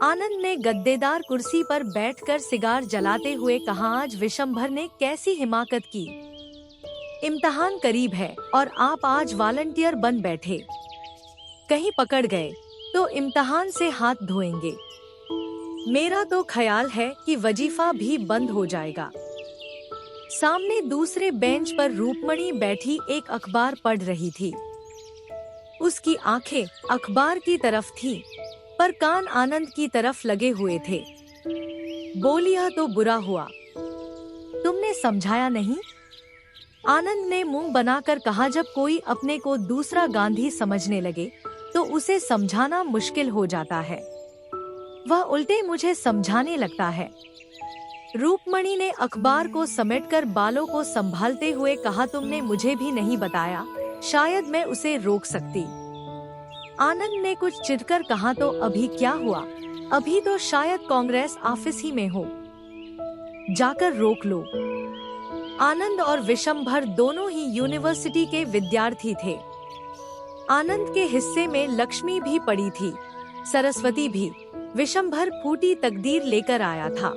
आनंद ने गद्देदार कुर्सी पर बैठकर सिगार जलाते हुए कहा, आज विशंभर ने कैसी हिमाकत की। इम्तिहान करीब है और आप आज वॉलंटियर बन बैठे। कहीं पकड़ गए तो इम्तिहान से हाथ धोएंगे। मेरा तो ख्याल है कि वजीफा भी बंद हो जाएगा। सामने दूसरे बेंच पर रूपमणि बैठी एक अखबार पढ़ रही थी। उसकी आंखें अखबार की तरफ थी, पर कान आनंद की तरफ लगे हुए थे। बोलिया तो बुरा हुआ, तुमने समझाया नहीं? आनंद ने मुंह बनाकर कहा, जब कोई अपने को दूसरा गांधी समझने लगे तो उसे समझाना मुश्किल हो जाता है। वह उल्टे मुझे समझाने लगता है। रूपमणि ने अखबार को समेटकर बालों को संभालते हुए कहा, तुमने मुझे भी नहीं बताया, शायद मैं उसे रोक सकती। आनंद ने कुछ चिढ़कर कहा, तो अभी क्या हुआ? अभी तो शायद कांग्रेस ऑफिस ही में हो, जाकर रोक लो। आनंद और विशंभर दोनों ही यूनिवर्सिटी के विद्यार्थी थे। आनंद के हिस्से में लक्ष्मी भी पड़ी थी, सरस्वती भी। विशंभर फूटी तकदीर लेकर आया था।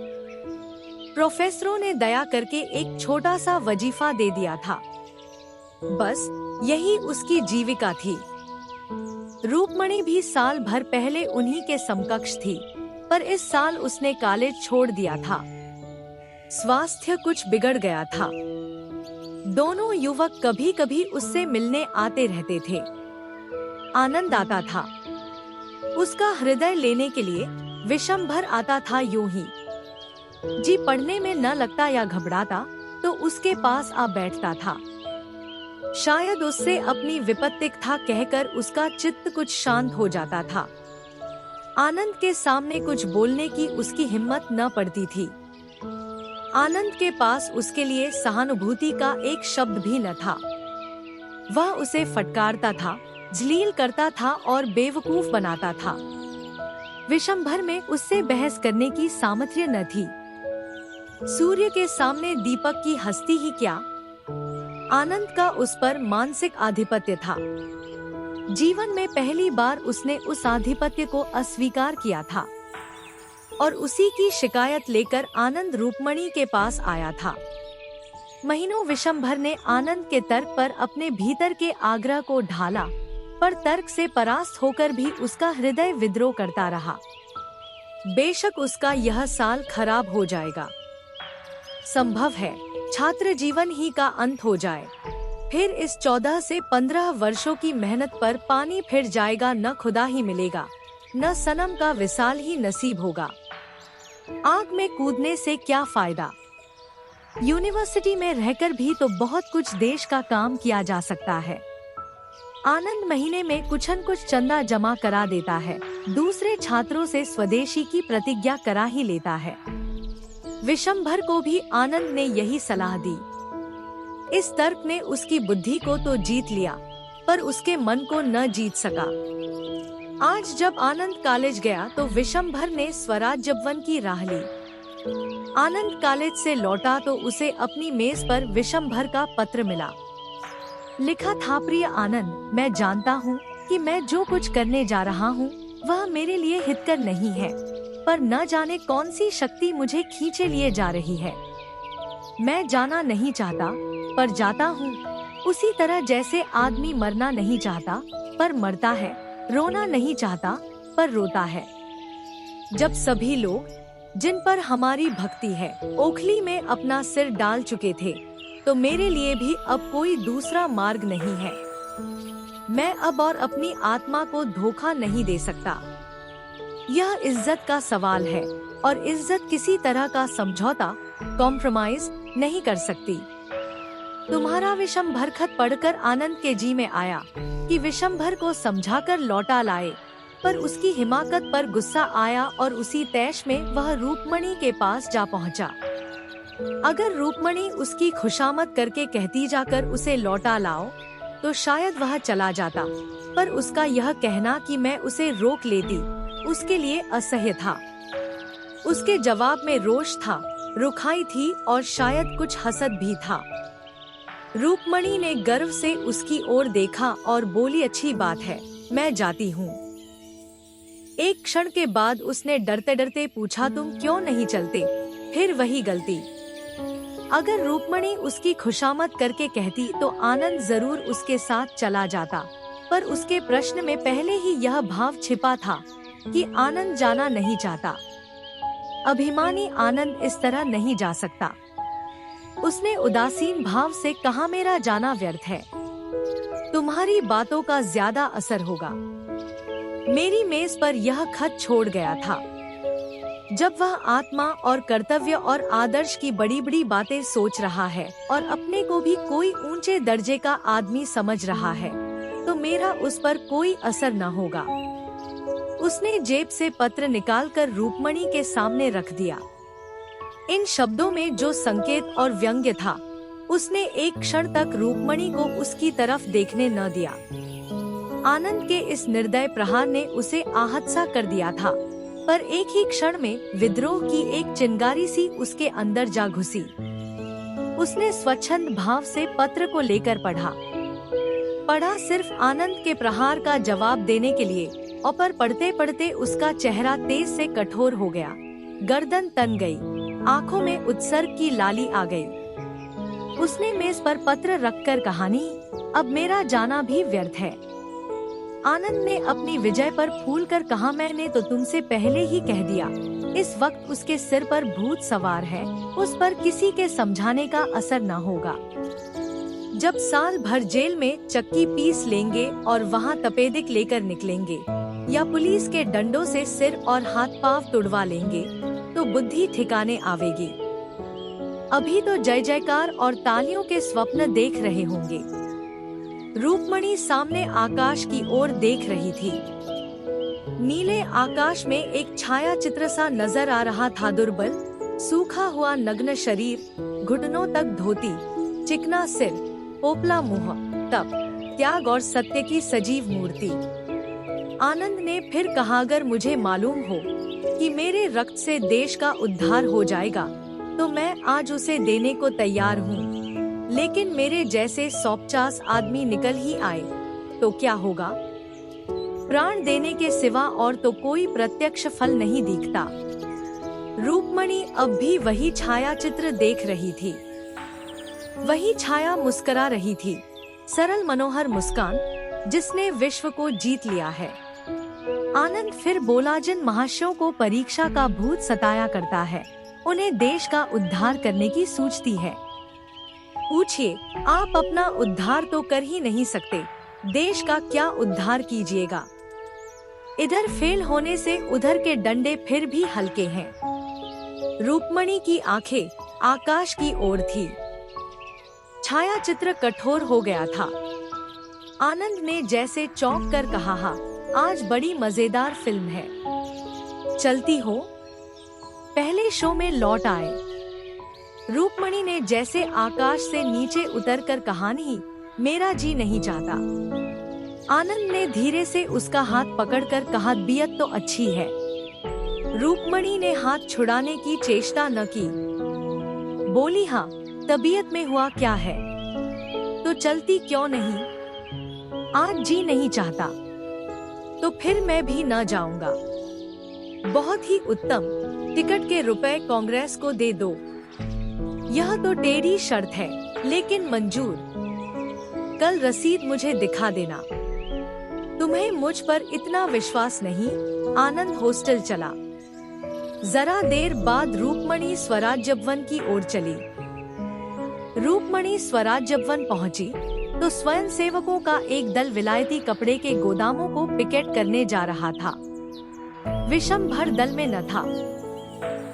प्रोफेसरों ने दया करके एक छोटा सा वजीफा दे दिया था। बस यही उसकी जीविका थी। रूपमणि भी साल भर पहले उन्हीं के समकक्ष थी, पर इस साल उसने कॉलेज छोड़ दिया था। स्वास्थ्य कुछ बिगड़ गया था। दोनों युवक कभी कभी उससे मिलने आते रहते थे। आनंद आता था उसका हृदय लेने के लिए, विशंभर आता था यूं ही। जी पढ़ने में न लगता या घबराता तो उसके पास आ बैठता था। शायद उससे अपनी विपत्तिक था कहकर उसका चित्त कुछ शांत हो जाता था। आनंद के सामने कुछ बोलने की उसकी हिम्मत न पड़ती थी। आनंद के पास उसके लिए सहानुभूति का एक शब्द भी न था। वह उसे फटकारता था, जलील करता था और बेवकूफ बनाता था। विशंभर में उससे बहस करने की सामर्थ्य न थी। सूर्य के सामने दीपक की हस्ती ही क्या। आनंद का उस पर मानसिक आधिपत्य था। जीवन में पहली बार उसने उस आधिपत्य को अस्वीकार किया था और उसी की शिकायत लेकर आनंद रूपमणि के पास आया था। महीनों विशंभर ने आनंद के तर्क पर अपने भीतर के आग्रह को ढाला, पर तर्क से परास्त होकर भी उसका हृदय विद्रोह करता रहा। बेशक उसका यह साल खराब हो जाएगा, संभव है छात्र जीवन ही का अंत हो जाए, फिर इस 14 से 15 वर्षों की मेहनत पर पानी फिर जाएगा। न खुदा ही मिलेगा, न सनम का विसाल ही नसीब होगा। आग में कूदने से क्या फायदा। यूनिवर्सिटी में रहकर भी तो बहुत कुछ देश का काम किया जा सकता है। आनंद महीने में कुछ न कुछ चंदा जमा करा देता है, दूसरे छात्रों से स्वदेशी की प्रतिज्ञा करा ही लेता है। विशंभर को भी आनंद ने यही सलाह दी। इस तर्क ने उसकी बुद्धि को तो जीत लिया, पर उसके मन को न जीत सका। आज जब आनंद कॉलेज गया तो विशंभर ने स्वराज्यवन की राह ली। आनंद कॉलेज से लौटा तो उसे अपनी मेज पर विशंभर का पत्र मिला। लिखा था, प्रिय आनंद, मैं जानता हूँ कि मैं जो कुछ करने जा रहा हूँ वह मेरे लिए हितकर नहीं है, पर न जाने कौन सी शक्ति मुझे खींचे लिए जा रही है। मैं जाना नहीं चाहता पर जाता हूँ, उसी तरह जैसे आदमी मरना नहीं चाहता पर मरता है, रोना नहीं चाहता पर रोता है। जब सभी लोग जिन पर हमारी भक्ति है ओखली में अपना सिर डाल चुके थे, तो मेरे लिए भी अब कोई दूसरा मार्ग नहीं है। मैं अब और अपनी आत्मा को धोखा नहीं दे सकता। यह इज्जत का सवाल है और इज्जत किसी तरह का समझौता, कॉम्प्रोमाइज नहीं कर सकती। तुम्हारा विशंभर खत पढ़कर आनंद के जी में आया कि विशंभर को समझाकर लौटा लाए, पर उसकी हिमाकत पर गुस्सा आया और उसी तैश में वह रूपमणि के पास जा पहुंचा। अगर रूपमणि उसकी खुशामद करके कहती जाकर उसे लौटा लाओ तो शायद वह चला जाता, पर उसका यह कहना कि मैं उसे रोक लेती उसके लिए असह्य था। उसके जवाब में रोष था, रुखाई थी और शायद कुछ हसद भी था। रूपमणि ने गर्व से उसकी ओर देखा और बोली, अच्छी बात है, मैं जाती हूँ। एक क्षण के बाद उसने डरते डरते पूछा, तुम क्यों नहीं चलते? फिर वही गलती। अगर रूपमणि उसकी खुशामद करके कहती तो आनंद जरूर उसके साथ चला जाता, पर उसके प्रश्न में पहले ही यह भाव छिपा था कि आनंद जाना नहीं चाहता। अभिमानी आनंद इस तरह नहीं जा सकता। उसने उदासीन भाव से कहा, मेरा जाना व्यर्थ है, तुम्हारी बातों का ज्यादा असर होगा। मेरी मेज पर यह खत छोड़ गया था। जब वह आत्मा और कर्तव्य और आदर्श की बड़ी बड़ी बातें सोच रहा है और अपने को भी कोई ऊंचे दर्जे का आदमी समझ रहा है, तो मेरा उस पर कोई असर न होगा। उसने जेब से पत्र निकालकर रूपमणि के सामने रख दिया। इन शब्दों में जो संकेत और व्यंग्य था, उसने एक क्षण तक रूपमणि को उसकी तरफ देखने न दिया। आनंद के इस निर्दय प्रहार ने उसे आहत सा कर दिया था, पर एक ही क्षण में विद्रोह की एक चिंगारी सी उसके अंदर जा घुसी। उसने स्वच्छंद भाव से पत्र को लेकर पढ़ा सिर्फ आनंद के प्रहार का जवाब देने के लिए, और पर पढ़ते पढ़ते उसका चेहरा तेज से कठोर हो गया, गर्दन तन गई, आंखों में उत्सर्ग की लाली आ गई। उसने मेज पर पत्र रखकर कहा, नहीं, अब मेरा जाना भी व्यर्थ है। आनंद ने अपनी विजय पर फूल कर कहा, मैंने तो तुमसे पहले ही कह दिया। इस वक्त उसके सिर पर भूत सवार है, उस पर किसी के समझाने का असर न होगा। जब साल भर जेल में चक्की पीस लेंगे और वहाँ तपेदिक लेकर निकलेंगे, या पुलिस के डंडों से सिर और हाथ पांव तुड़वा लेंगे, तो बुद्धि ठिकाने आवेगी। अभी तो जय जयकार और तालियों के स्वप्न देख रहे होंगे। रूपमणि सामने आकाश की ओर देख रही थी। नीले आकाश में एक छाया चित्र सा नजर आ रहा था, दुर्बल, सूखा हुआ नग्न शरीर, घुटनों तक धोती, चिकना सिर, पोपला मुंह, तप, त्याग और सत्य की सजीव मूर्ति। आनंद ने फिर कहा, अगर मुझे मालूम हो कि मेरे रक्त से देश का उद्धार हो जाएगा, तो मैं आज उसे देने को तैयार हूँ। लेकिन मेरे जैसे 150 आदमी निकल ही आए तो क्या होगा? प्राण देने के सिवा और तो कोई प्रत्यक्ष फल नहीं दिखता। रूपमणि अब भी वही छाया चित्र देख रही थी। वही छाया मुस्कुरा रही थी, सरल मनोहर मुस्कान, जिसने विश्व को जीत लिया है। आनंद फिर बोला, जिन महाशयों को परीक्षा का भूत सताया करता है, उन्हें देश का उद्धार करने की सूझती है। पूछिए, आप अपना उद्धार तो कर ही नहीं सकते, देश का क्या उद्धार कीजिएगा? इधर फेल होने से उधर के डंडे फिर भी हल्के हैं। रूपमणि की आंखें आकाश की ओर थी। छाया चित्र कठोर हो गया था। आनंद ने जैसे चौंक कर कहा, हाँ, आज बड़ी मजेदार फिल्म है, चलती हो? पहले शो में लौट आए। रूपमणि ने जैसे आकाश से नीचे उतरकर कहा, नहीं, मेरा जी नहीं चाहता। आनंद ने धीरे से उसका हाथ पकड़कर कहा, तबीयत तो अच्छी है। रूपमणि ने हाथ छुड़ाने की चेष्टा न की, बोली, हाँ, तबीयत में हुआ क्या है? तो चलती क्यों नहीं? आज जी नहीं चाहता। तो फिर मैं भी न जाऊंगा। बहुत ही उत्तम, टिकट के रुपए कांग्रेस को दे दो। यह तो टेढ़ी शर्त है, लेकिन मंजूर। कल रसीद मुझे दिखा देना। तुम्हें मुझ पर इतना विश्वास नहीं? आनंद हॉस्टल चला। जरा देर बाद रूपमणि स्वराज्य भवन की ओर चली। रूपमणि स्वराज्य भवन पहुंची तो स्वयं सेवकों का एक दल विलायती कपड़े के गोदामों को पिकेट करने जा रहा था। विशंभर दल में न था।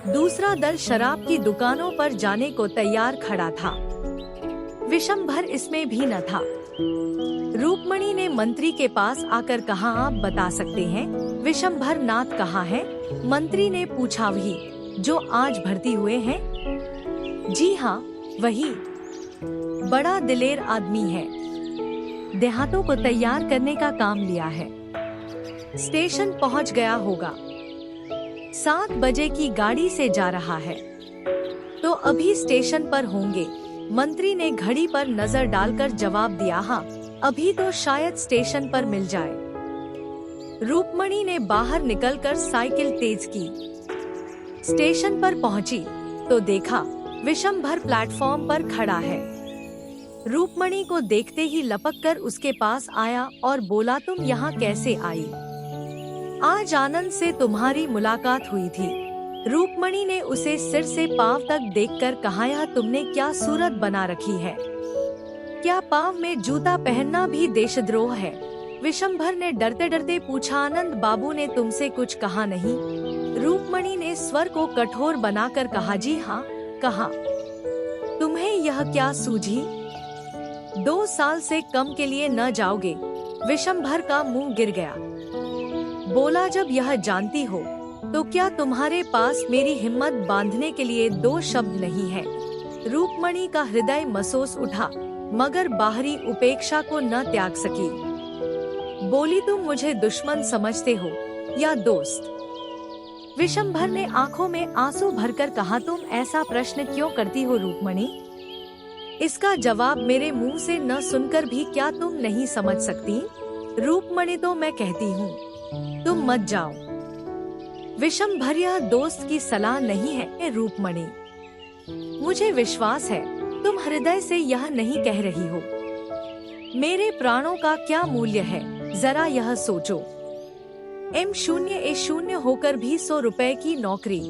दूसरा दल शराब की दुकानों पर जाने को तैयार खड़ा था। विशंभर इसमें भी न था। रूपमणि ने मंत्री के पास आकर कहा, आप बता सकते हैं विशंभर नाथ कहाँ है? मंत्री ने पूछा, वही जो आज भर्ती हुए हैं? जी हाँ, वही। बड़ा दिलेर आदमी है, देहातों को तैयार करने का काम लिया है। स्टेशन पहुंच गया होगा। 7 बजे की गाड़ी से जा रहा है, तो अभी स्टेशन पर होंगे। मंत्री ने घड़ी पर नजर डालकर जवाब दिया, हाँ, अभी तो शायद स्टेशन पर मिल जाए। रूपमणि ने बाहर निकलकर साइकिल तेज की। स्टेशन पर पहुंची तो देखा विशंभर प्लेटफॉर्म पर खड़ा है। रूपमणि को देखते ही लपककर उसके पास आया और बोला, तुम यहाँ कैसे आई? आज आनंद से तुम्हारी मुलाकात हुई थी। रूपमणि ने उसे सिर से पांव तक देखकर कहा, यह तुमने क्या सूरत बना रखी है? क्या पांव में जूता पहनना भी देशद्रोह है? विशंभर ने डरते डरते पूछा। आनंद बाबू ने तुमसे कुछ कहा नहीं? रूपमणि ने स्वर को कठोर बनाकर कहा, जी हाँ कहा। तुम्हें यह क्या सूझी? 2 साल से कम के लिए न जाओगे? विशंभर का मुंह गिर गया। बोला, जब यह जानती हो तो क्या तुम्हारे पास मेरी हिम्मत बांधने के लिए 2 शब्द नहीं है? रूपमणि का हृदय महसूस उठा, मगर बाहरी उपेक्षा को न त्याग सकी। बोली, तुम मुझे दुश्मन समझते हो या दोस्त? विशंभर ने आंखों में आंसू भरकर कहा, तुम ऐसा प्रश्न क्यों करती हो रूपमणि? इसका जवाब मेरे मुंह से न सुनकर भी क्या तुम नहीं समझ सकती? रूपमणि, तो मैं कहती हूँ तुम मत जाओ। विशंभर, यह दोस्त की सलाह नहीं है रूपमणि। मुझे विश्वास है तुम हृदय से यह नहीं कह रही हो। मेरे प्राणों का क्या मूल्य है, जरा यह सोचो। M0A0 होकर भी 100 रुपए की नौकरी,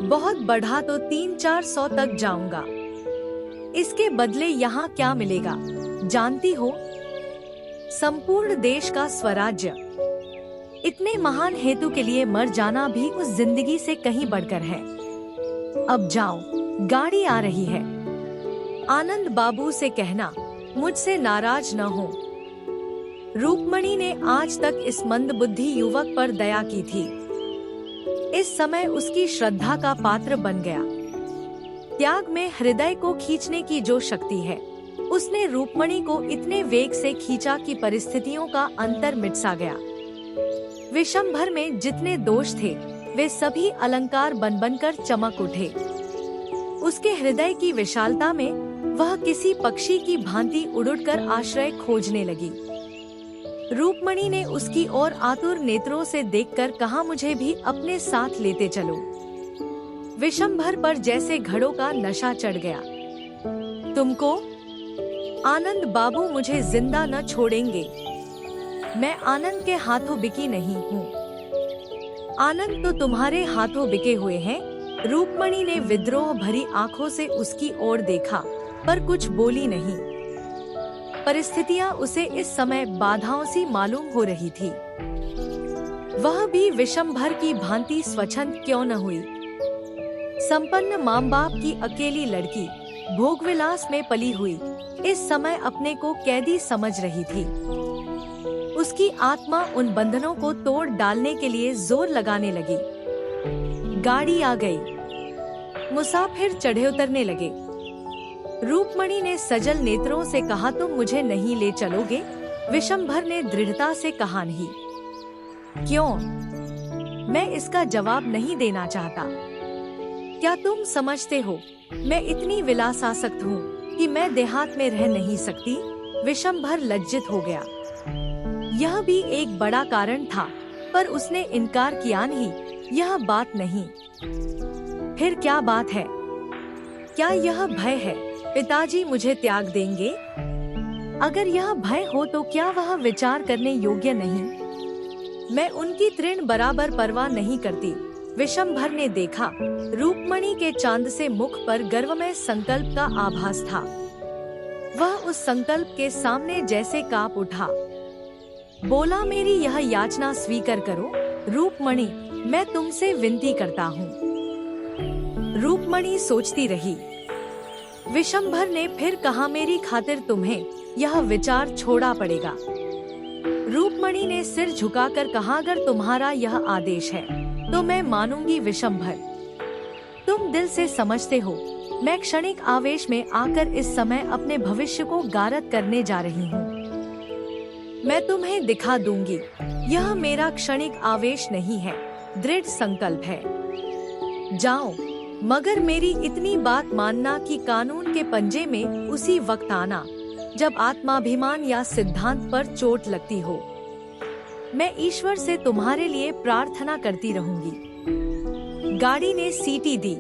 बहुत बढ़ा तो 300-400 तक जाऊंगा। इसके बदले यहाँ क्या मिलेगा जानती हो? संपूर्ण देश का स्वराज्य। इतने महान हेतु के लिए मर जाना भी उस जिंदगी से कहीं बढ़कर है। अब जाओ, गाड़ी आ रही है। आनंद बाबू से कहना मुझसे नाराज न हो। रूपमणि ने आज तक इस मंदबुद्धि युवक पर दया की थी। इस समय उसकी श्रद्धा का पात्र बन गया। त्याग में हृदय को खींचने की जो शक्ति है, उसने रूपमणि को इतने वेग से खींचा कि परिस्थितियों का अंतर मिट सा गया। विशंभर में जितने दोष थे वे सभी अलंकार बन बनकर चमक उठे। उसके हृदय की विशालता में वह किसी पक्षी की भांति उड़-उड़कर आश्रय खोजने लगी। रूपमणि ने उसकी ओर आतुर नेत्रों से देखकर कहा, मुझे भी अपने साथ लेते चलो। विशंभर पर जैसे घड़ों का नशा चढ़ गया। तुमको? आनंद बाबू मुझे जिंदा न छोड़ेंगे। मैं आनंद के हाथों बिकी नहीं हूँ। आनंद तो तुम्हारे हाथों बिके हुए हैं। रूपमणि ने विद्रोह भरी आंखों से उसकी ओर देखा, पर कुछ बोली नहीं। परिस्थितियां उसे इस समय बाधाओं सी मालूम हो रही थी। वह भी विशंभर की भांति स्वच्छंद क्यों न हुई? संपन्न माँ बाप की अकेली लड़की, भोगविलास में पली हुई, इस समय अपने को कैदी समझ रही थी। उसकी आत्मा उन बंधनों को तोड़ डालने के लिए जोर लगाने लगी। गाड़ी आ गई। मुसाफिर चढ़े उतरने लगे। रूपमणि ने सजल नेत्रों से कहा, तुम मुझे नहीं ले चलोगे? विशंभर ने दृढ़ता से कहा, नहीं। क्यों? मैं इसका जवाब नहीं देना चाहता। क्या तुम समझते हो मैं इतनी विलासासक्त हूँ कि मैं देहात में रह नहीं सकती? विशंभर लज्जित हो गया। यह भी एक बड़ा कारण था, पर उसने इनकार किया नहीं। यह बात नहीं। फिर क्या बात है? क्या यह भय है पिताजी मुझे त्याग देंगे? अगर यह भय हो तो क्या वह विचार करने योग्य नहीं? मैं उनकी तृण बराबर परवाह नहीं करती। विशंभर ने देखा रूपमणि के चांद से मुख पर गर्वमय संकल्प का आभास था। वह उस संकल्प के सामने जैसे कांप उठा। बोला, मेरी यह याचना स्वीकार करो रूपमणि, मैं तुमसे विनती करता हूँ। रूपमणि सोचती रही। विशंभर ने फिर कहा, मेरी खातिर तुम्हें यह विचार छोड़ा पड़ेगा। रूपमणि ने सिर झुकाकर कहा, अगर तुम्हारा यह आदेश है तो मैं मानूंगी। विशंभर, तुम दिल से समझते हो मैं क्षणिक आवेश में आकर इस समय अपने भविष्य को गारत करने जा रही हूँ। मैं तुम्हें दिखा दूंगी, यह मेरा क्षणिक आवेश नहीं है, दृढ़ संकल्प है। जाओ, मगर मेरी इतनी बात मानना कि कानून के पंजे में उसी वक्त आना जब आत्माभिमान या सिद्धांत पर चोट लगती हो। मैं ईश्वर से तुम्हारे लिए प्रार्थना करती रहूंगी। गाड़ी ने सीटी दी।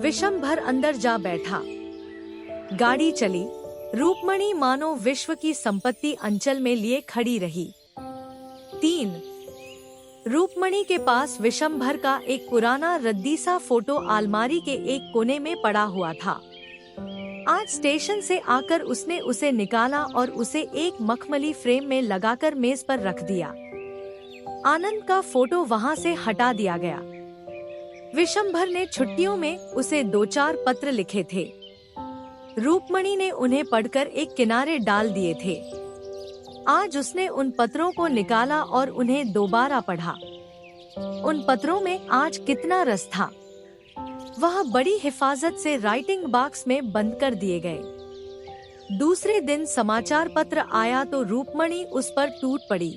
विशंभर अंदर जा बैठा। गाड़ी चली। रूपमणि मानो विश्व की संपत्ति अंचल में लिए खड़ी रही। 3 रूपमणि के पास विशंभर का एक पुराना रद्दी सा फोटो अलमारी के एक कोने में पड़ा हुआ था। आज स्टेशन से आकर उसने उसे निकाला और उसे एक मखमली फ्रेम में लगाकर मेज पर रख दिया। आनंद का फोटो वहां से हटा दिया गया। विशंभर ने छुट्टियों में उसे 2-4 पत्र लिखे थे। रूपमणि ने उन्हें पढ़कर एक किनारे डाल दिए थे। आज उसने उन पत्रों को निकाला और उन्हें दोबारा पढ़ा। उन पत्रों में आज कितना रस था। वह बड़ी हिफाजत से राइटिंग बॉक्स में बंद कर दिए गए। दूसरे दिन समाचार पत्र आया तो रूपमणि उस पर टूट पड़ी।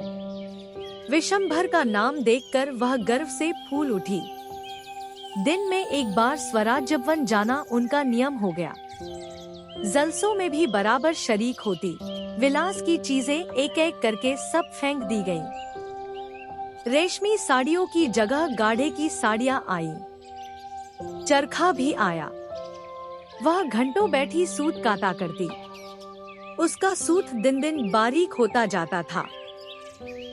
विशंभर का नाम देखकर वह गर्व से फूल उठी। दिन में एक बार स्वराज्यवन जाना उनका नियम हो गया। जलसों में भी बराबर शरीक होती। विलास की चीजें एक एक करके सब फेंक दी गईं। रेशमी साड़ियों की जगह गाढ़े की साड़ियां आईं। चरखा भी आया। वह घंटों बैठी सूत काता करती। उसका सूत दिन दिन बारीक होता जाता था।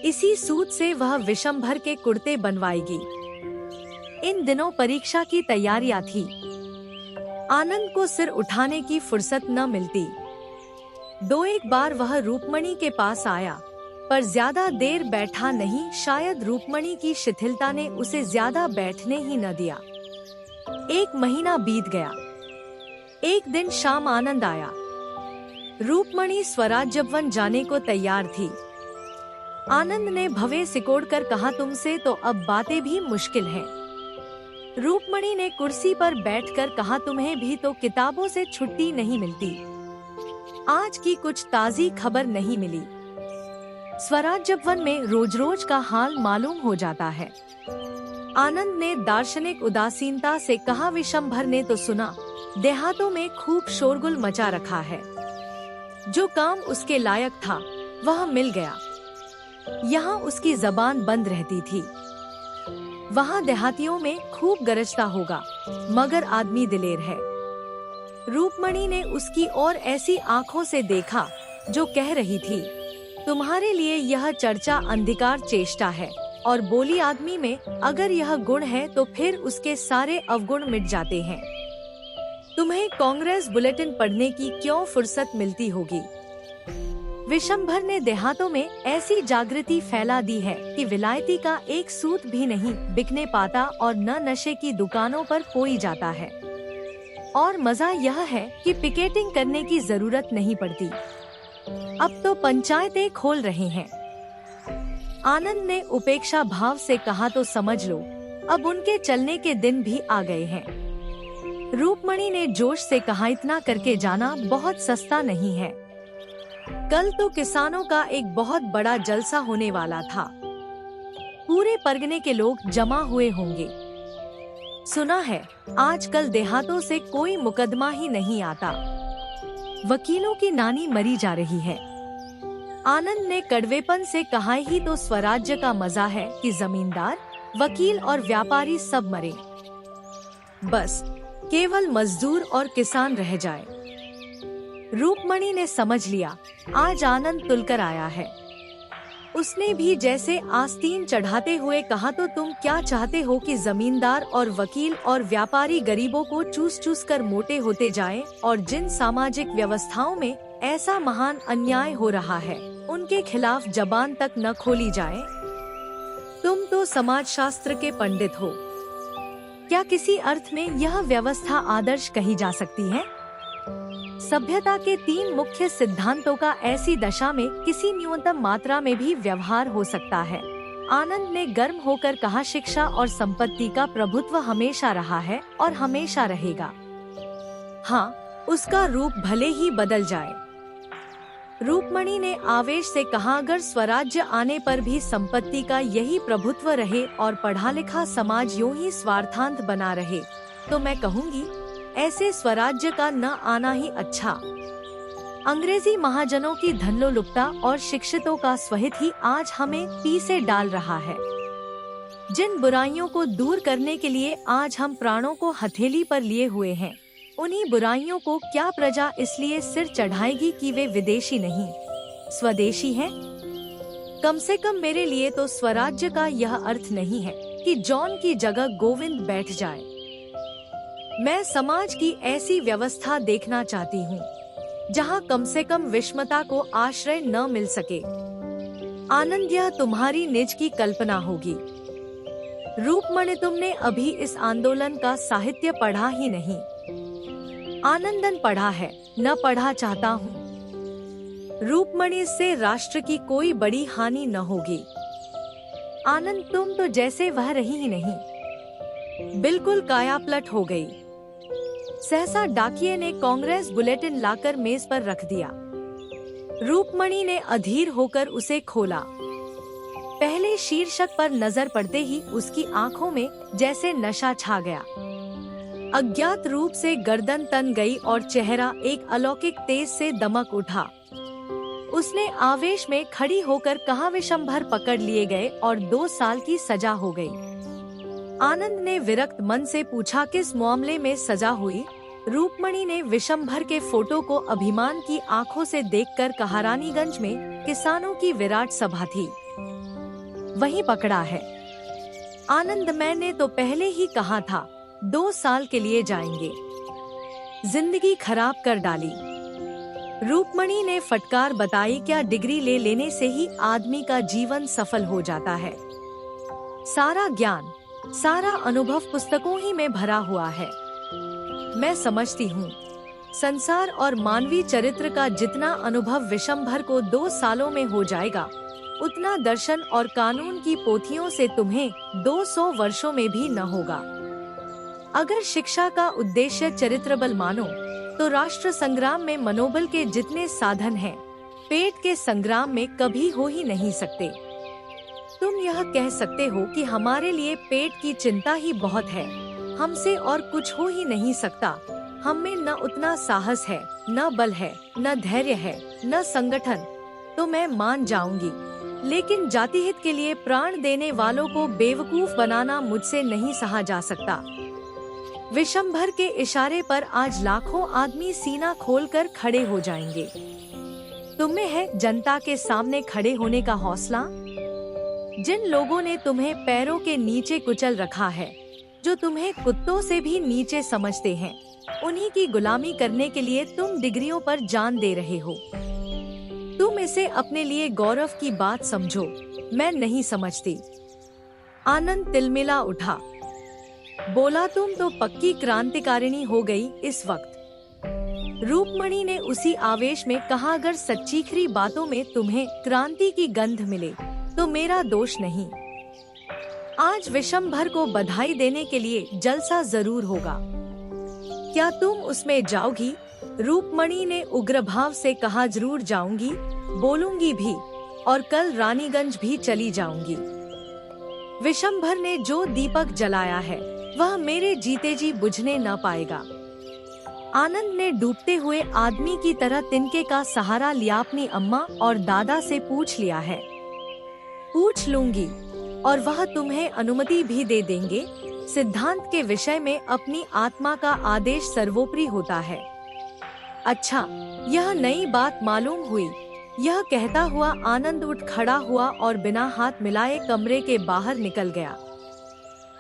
इसी सूत से वह विशंभर के कुर्ते बनवाएगी। इन दिनों परीक्षा की तैयारियां थी। आनंद को सिर उठाने की फुर्सत न मिलती। 2-1 बार वह रूपमणि के पास आया, पर ज्यादा देर बैठा नहीं। शायद रूपमणि की शिथिलता ने उसे ज्यादा बैठने ही न दिया। 1 महीना बीत गया। एक दिन शाम आनंद आया। रूपमणि स्वराज्यवन जाने को तैयार थी। आनंद ने भवें सिकोड़कर कहा, तुमसे तो अब बातें भी मुश्किल हैं। रूपमणि ने कुर्सी पर बैठकर कहा, तुम्हें भी तो किताबों से छुट्टी नहीं मिलती। आज की कुछ ताज़ी खबर नहीं मिली। स्वराज्यवन में रोज रोज का हाल मालूम हो जाता है। आनंद ने दार्शनिक उदासीनता से कहा, विशंभर ने तो सुना, देहातों में खूब शोरगुल मचा रखा है। जो काम उसके लायक था वह मिल गया। यहाँ उसकी जबान बंद रहती थी। वहाँ देहातियों में खूब गरजता होगा, मगर आदमी दिलेर है। रूपमणि ने उसकी ओर ऐसी आंखों से देखा जो कह रही थी, तुम्हारे लिए यह चर्चा अंधकार चेष्टा है। और बोली, आदमी में अगर यह गुण है तो फिर उसके सारे अवगुण मिट जाते हैं। तुम्हें कांग्रेस बुलेटिन पढ़ने की क्यों फुर्सत मिलती होगी। विशंभर ने देहातों में ऐसी जागृति फैला दी है कि विलायती का एक सूत भी नहीं बिकने पाता और न नशे की दुकानों पर कोई जाता है। और मजा यह है कि पिकेटिंग करने की जरूरत नहीं पड़ती। अब तो पंचायतें खोल रहे हैं। आनंद ने उपेक्षा भाव से कहा, तो समझ लो अब उनके चलने के दिन भी आ गए हैं। रूपमणि ने जोश से कहा, इतना करके जाना बहुत सस्ता नहीं है। कल तो किसानों का एक बहुत बड़ा जलसा होने वाला था। पूरे परगने के लोग जमा हुए होंगे। सुना है आजकल देहातों से कोई मुकदमा ही नहीं आता। वकीलों की नानी मरी जा रही है। आनंद ने कड़वेपन से कहा, ही तो स्वराज्य का मजा है कि जमींदार, वकील और व्यापारी सब मरे, बस केवल मजदूर और किसान रह जाए। रूपमणि ने समझ लिया आज आनंद तुलकर आया है। उसने भी जैसे आस्तीन चढ़ाते हुए कहा, तो तुम क्या चाहते हो कि जमींदार और वकील और व्यापारी गरीबों को चूस चूस कर मोटे होते जाएं और जिन सामाजिक व्यवस्थाओं में ऐसा महान अन्याय हो रहा है उनके खिलाफ जबान तक न खोली जाए। तुम तो समाजशास्त्र के पंडित हो। क्या किसी अर्थ में यह व्यवस्था आदर्श कही जा सकती है? सभ्यता के 3 मुख्य सिद्धांतों का ऐसी दशा में किसी न्यूनतम मात्रा में भी व्यवहार हो सकता है। आनंद ने गर्म होकर कहा, शिक्षा और संपत्ति का प्रभुत्व हमेशा रहा है और हमेशा रहेगा। हाँ, उसका रूप भले ही बदल जाए। रूपमणि ने आवेश से कहा, अगर स्वराज्य आने पर भी संपत्ति का यही प्रभुत्व रहे और पढ़ा लिखा समाज यूं ही स्वार्थांत बना रहे, तो मैं कहूँगी ऐसे स्वराज्य का न आना ही अच्छा। अंग्रेजी महाजनों की धनलोलुपता और शिक्षितों का स्वहित ही आज हमें पीछे डाल रहा है। जिन बुराइयों को दूर करने के लिए आज हम प्राणों को हथेली पर लिए हुए हैं, उन्हीं बुराइयों को क्या प्रजा इसलिए सिर चढ़ाएगी कि वे विदेशी नहीं स्वदेशी हैं? कम से कम मेरे लिए तो स्वराज्य का यह अर्थ नहीं है कि जॉन की जगह गोविंद बैठ जाए। मैं समाज की ऐसी व्यवस्था देखना चाहती हूँ जहाँ कम से कम विषमता को आश्रय न मिल सके। आनंद, यह तुम्हारी निज की कल्पना होगी। रूपमणि, तुमने अभी इस आंदोलन का साहित्य पढ़ा ही नहीं। आनंदन पढ़ा है, न पढ़ा चाहता हूँ। रूपमणि, से राष्ट्र की कोई बड़ी हानि न होगी। आनंद, तुम तो जैसे वह रही ही नहीं, बिल्कुल कायापलट हो गई। सहसा डाकिये ने कांग्रेस बुलेटिन लाकर मेज पर रख दिया। रूपमणि ने अधीर होकर उसे खोला। पहले शीर्षक पर नजर पड़ते ही उसकी आंखों में जैसे नशा छा गया। अज्ञात रूप से गर्दन तन गई और चेहरा एक अलौकिक तेज से दमक उठा। उसने आवेश में खड़ी होकर कहा, विशंभर पकड़ लिए गए और 2 साल की सजा हो गई। आनंद ने विरक्त मन से पूछा, किस मामले में सजा हुई? रूपमणि ने विशंभर के फोटो को अभिमान की आंखों से देखकर कहा, रानीगंज में किसानों की विराट सभा थी, वहीं पकड़ा है। आनंद, मैंने तो पहले ही कहा था 2 साल के लिए जाएंगे, जिंदगी खराब कर डाली। रूपमणि ने फटकार बताई, क्या डिग्री ले लेने से ही आदमी का जीवन सफल हो जाता है? सारा ज्ञान, सारा अनुभव पुस्तकों ही में भरा हुआ है। मैं समझती हूँ संसार और मानवीय चरित्र का जितना अनुभव विशंभर को 2 सालों में हो जाएगा, उतना दर्शन और कानून की पोथियों से तुम्हें 200 वर्षों में भी न होगा। अगर शिक्षा का उद्देश्य चरित्र बल मानो, तो राष्ट्र संग्राम में मनोबल के जितने साधन हैं, पेट के संग्राम में कभी हो ही नहीं सकते। तुम यह कह सकते हो कि हमारे लिए पेट की चिंता ही बहुत है, हमसे और कुछ हो ही नहीं सकता। हम में न उतना साहस है, न बल है, न धैर्य है, न संगठन। तो मैं मान जाऊंगी, लेकिन जाति हित के लिए प्राण देने वालों को बेवकूफ बनाना मुझसे नहीं सहा जा सकता। विशंभर के इशारे पर आज लाखों आदमी सीना खोलकर खड़े हो जाएंगे। तुम्हें है जनता के सामने खड़े होने का हौसला? जिन लोगों ने तुम्हें पैरों के नीचे कुचल रखा है, जो तुम्हें कुत्तों से भी नीचे समझते हैं, उन्हीं की गुलामी करने के लिए तुम डिग्रियों पर जान दे रहे हो। तुम इसे अपने लिए गौरव की बात समझो, मैं नहीं समझती। आनंद तिलमिला उठा, बोला, तुम तो पक्की क्रांतिकारिणी हो गई इस वक्त। रूपमणि ने उसी आवेश में कहा, अगर सच्चीखरी बातों में तुम्हें क्रांति की गंध मिले तो मेरा दोष नहीं। आज विशंभर को बधाई देने के लिए जलसा जरूर होगा, क्या तुम उसमें जाओगी? रूपमणि ने उग्र भाव से कहा, जरूर जाऊंगी, बोलूंगी भी, और कल रानीगंज भी चली जाऊंगी। विशंभर ने जो दीपक जलाया है, वह मेरे जीते जी बुझने न पाएगा। आनंद ने डूबते हुए आदमी की तरह तिनके का सहारा लिया। अपनी अम्मा और दादा से पूछ लिया है, पूछ लूंगी, और वह तुम्हें अनुमति भी दे देंगे। सिद्धांत के विषय में अपनी आत्मा का आदेश सर्वोपरि होता है। अच्छा, यह नई बात मालूम हुई। यह कहता हुआ आनंद उठ खड़ा हुआ और बिना हाथ मिलाए कमरे के बाहर निकल गया।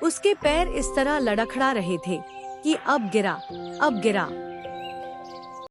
उसके पैर इस तरह लड़खड़ा रहे थे कि अब गिरा, अब गिरा।